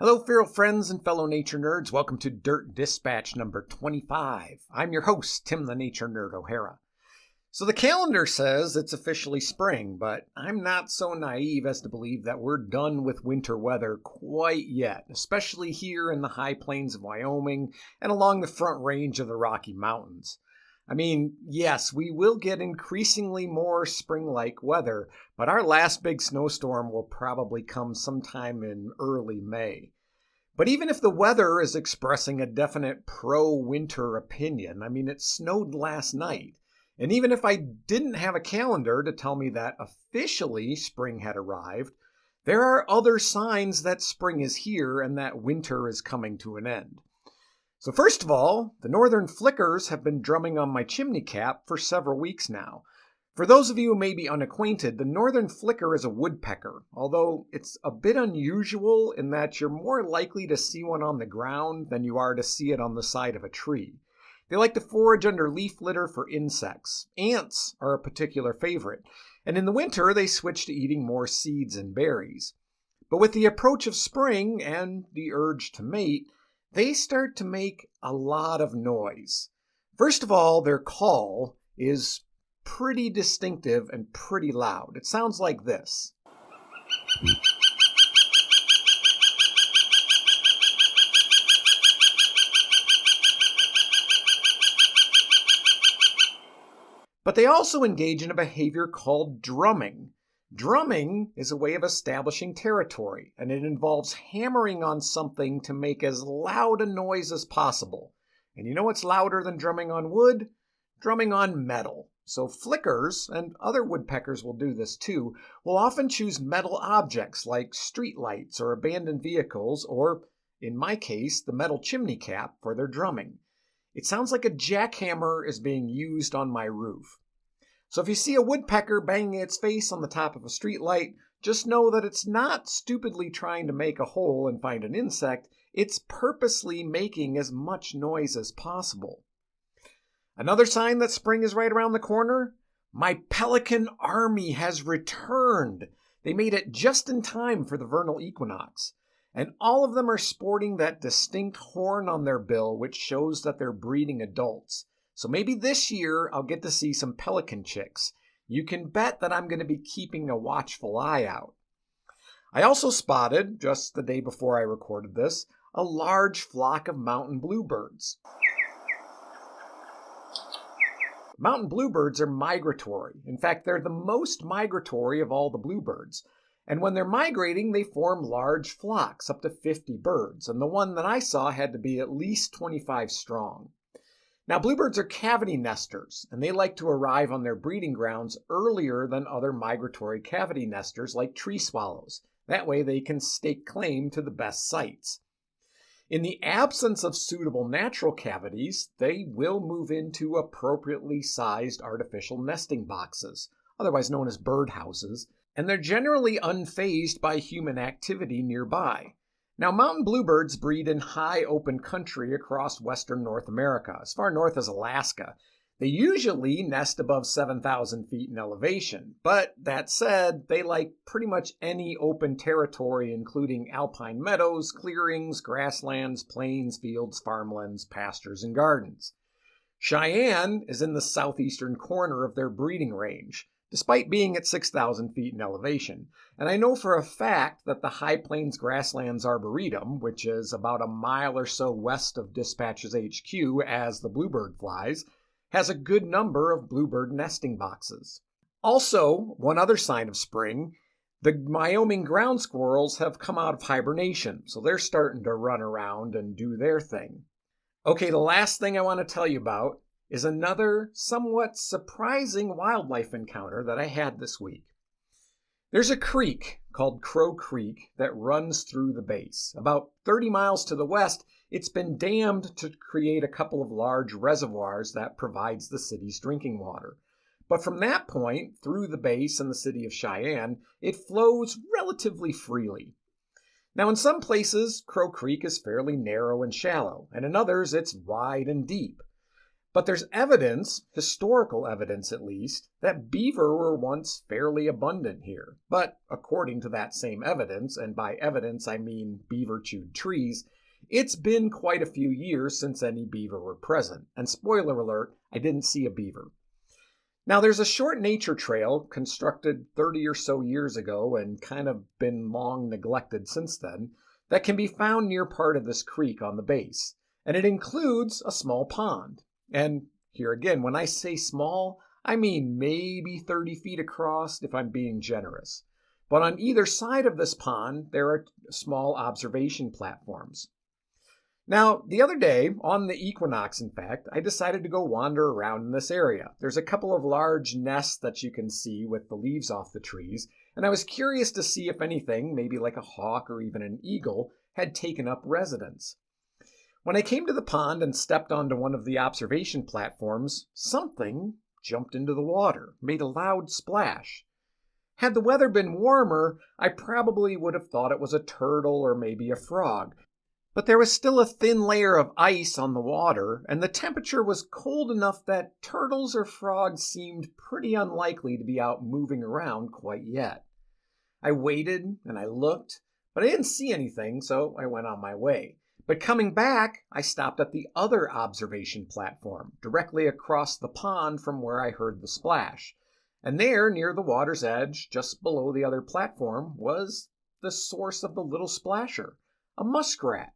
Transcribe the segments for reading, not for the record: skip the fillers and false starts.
Hello, feral friends and fellow nature nerds. Welcome to Dirt Dispatch number 25. I'm your host, Tim the Nature Nerd O'Hara. So the calendar says it's officially spring, but I'm not so naive as to believe that we're done with winter weather quite yet, especially here in the high plains of Wyoming and along the front range of the Rocky Mountains. I mean, yes, we will get increasingly more spring-like weather, but our last big snowstorm will probably come sometime in early May. But even if the weather is expressing a definite pro-winter opinion, I mean, it snowed last night. And even if I didn't have a calendar to tell me that officially spring had arrived, there are other signs that spring is here and that winter is coming to an end. So first of all, the northern flickers have been drumming on my chimney cap for several weeks now. For those of you who may be unacquainted, the northern flicker is a woodpecker, although it's a bit unusual in that you're more likely to see one on the ground than you are to see it on the side of a tree. They like to forage under leaf litter for insects. Ants are a particular favorite, and in the winter they switch to eating more seeds and berries. But with the approach of spring and the urge to mate, they start to make a lot of noise. First of all, their call is pretty distinctive and pretty loud. It sounds like this. But they also engage in a behavior called drumming. Drumming is a way of establishing territory, and it involves hammering on something to make as loud a noise as possible. And you know what's louder than drumming on wood? Drumming on metal. So flickers, and other woodpeckers will do this too, will often choose metal objects like streetlights or abandoned vehicles, or, in my case, the metal chimney cap for their drumming. It sounds like a jackhammer is being used on my roof. So if you see a woodpecker banging its face on the top of a streetlight, just know that it's not stupidly trying to make a hole and find an insect, it's purposely making as much noise as possible. Another sign that spring is right around the corner? My Pelican Army has returned. They made it just in time for the vernal equinox. And all of them are sporting that distinct horn on their bill, which shows that they're breeding adults. So maybe this year I'll get to see some pelican chicks. You can bet that I'm going to be keeping a watchful eye out. I also spotted, just the day before I recorded this, a large flock of mountain bluebirds. Mountain bluebirds are migratory. In fact, they're the most migratory of all the bluebirds. And when they're migrating, they form large flocks, up to 50 birds. And the one that I saw had to be at least 25 strong. Now, bluebirds are cavity nesters, and they like to arrive on their breeding grounds earlier than other migratory cavity nesters like tree swallows. That way they can stake claim to the best sites. In the absence of suitable natural cavities, they will move into appropriately sized artificial nesting boxes, otherwise known as birdhouses, and they're generally unfazed by human activity nearby. Now, mountain bluebirds breed in high open country across western North America, as far north as Alaska. They usually nest above 7,000 feet in elevation, but that said, they like pretty much any open territory, including alpine meadows, clearings, grasslands, plains, fields, farmlands, pastures, and gardens. Cheyenne is in the southeastern corner of their breeding range, despite being at 6,000 feet in elevation. And I know for a fact that the High Plains Grasslands Arboretum, which is about a mile or so west of Dispatch's HQ as the bluebird flies, has a good number of bluebird nesting boxes. Also, one other sign of spring, the Wyoming ground squirrels have come out of hibernation, so they're starting to run around and do their thing. Okay, the last thing I want to tell you about is another somewhat surprising wildlife encounter that I had this week. There's a creek called Crow Creek that runs through the base. About 30 miles to the west, it's been dammed to create a couple of large reservoirs that provides the city's drinking water. But from that point, through the base and the city of Cheyenne, it flows relatively freely. Now, in some places, Crow Creek is fairly narrow and shallow, and in others, it's wide and deep. But there's evidence, historical evidence at least, that beaver were once fairly abundant here. But according to that same evidence, and by evidence I mean beaver-chewed trees, it's been quite a few years since any beaver were present. And spoiler alert, I didn't see a beaver. Now there's a short nature trail constructed 30 or so years ago and kind of been long neglected since then that can be found near part of this creek on the base. And it includes a small pond. And here again, when I say small, I mean maybe 30 feet across if I'm being generous. But on either side of this pond, there are small observation platforms. Now, the other day, on the equinox in fact, I decided to go wander around in this area. There's a couple of large nests that you can see with the leaves off the trees, and I was curious to see if anything, maybe like a hawk or even an eagle, had taken up residence. When I came to the pond and stepped onto one of the observation platforms, something jumped into the water, made a loud splash. Had the weather been warmer, I probably would have thought it was a turtle or maybe a frog. But there was still a thin layer of ice on the water, and the temperature was cold enough that turtles or frogs seemed pretty unlikely to be out moving around quite yet. I waited and I looked, but I didn't see anything, so I went on my way. But coming back, I stopped at the other observation platform, directly across the pond from where I heard the splash. And there, near the water's edge, just below the other platform, was the source of the little splasher, a muskrat.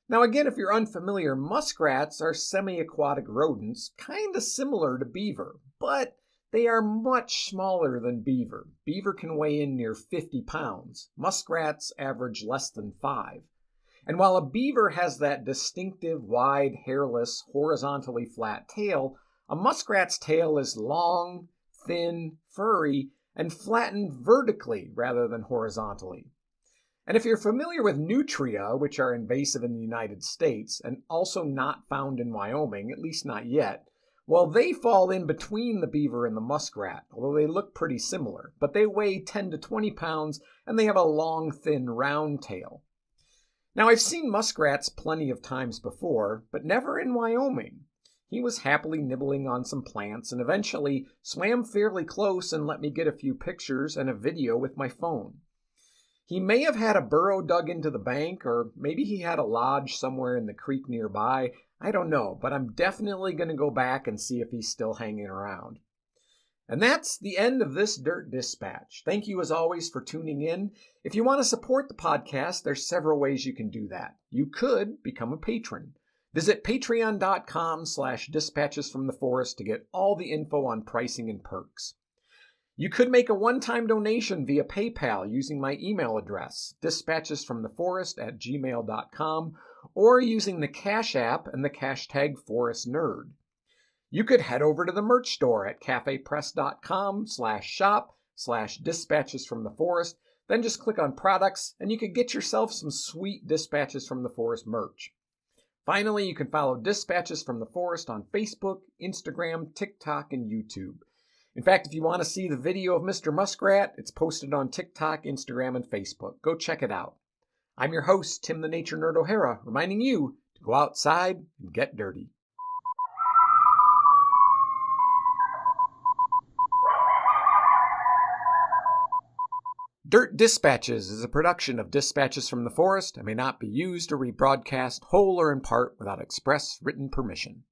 Now again, if you're unfamiliar, muskrats are semi-aquatic rodents, kind of similar to beaver, but they are much smaller than beaver. Beaver can weigh in near 50 pounds. Muskrats average less than 5. And while a beaver has that distinctive, wide, hairless, horizontally flat tail, a muskrat's tail is long, thin, furry, and flattened vertically rather than horizontally. And if you're familiar with nutria, which are invasive in the United States and also not found in Wyoming, at least not yet, well, they fall in between the beaver and the muskrat, although they look pretty similar. But they weigh 10 to 20 pounds, and they have a long, thin, round tail. Now, I've seen muskrats plenty of times before, but never in Wyoming. He was happily nibbling on some plants and eventually swam fairly close and let me get a few pictures and a video with my phone. He may have had a burrow dug into the bank, or maybe he had a lodge somewhere in the creek nearby. I don't know, but I'm definitely going to go back and see if he's still hanging around. And that's the end of this Dirt Dispatch. Thank you as always for tuning in. If you want to support the podcast, there's several ways you can do that. You could become a patron. Visit patreon.com/dispatchesfromtheforest to get all the info on pricing and perks. You could make a one-time donation via PayPal using my email address, dispatchesfromtheforest@gmail.com, or using the Cash App and the hashtag ForestNerd. You could head over to the merch store at cafepress.com/shop/dispatchesfromtheforest, then just click on products and you could get yourself some sweet Dispatches from the Forest merch. Finally, you can follow Dispatches from the Forest on Facebook, Instagram, TikTok, and YouTube. In fact, if you want to see the video of Mr. Muskrat, it's posted on TikTok, Instagram, and Facebook. Go check it out. I'm your host, Tim the Nature Nerd O'Hara, reminding you to go outside and get dirty. Dirt Dispatches is a production of Dispatches from the Forest and may not be used or rebroadcast whole or in part without express written permission.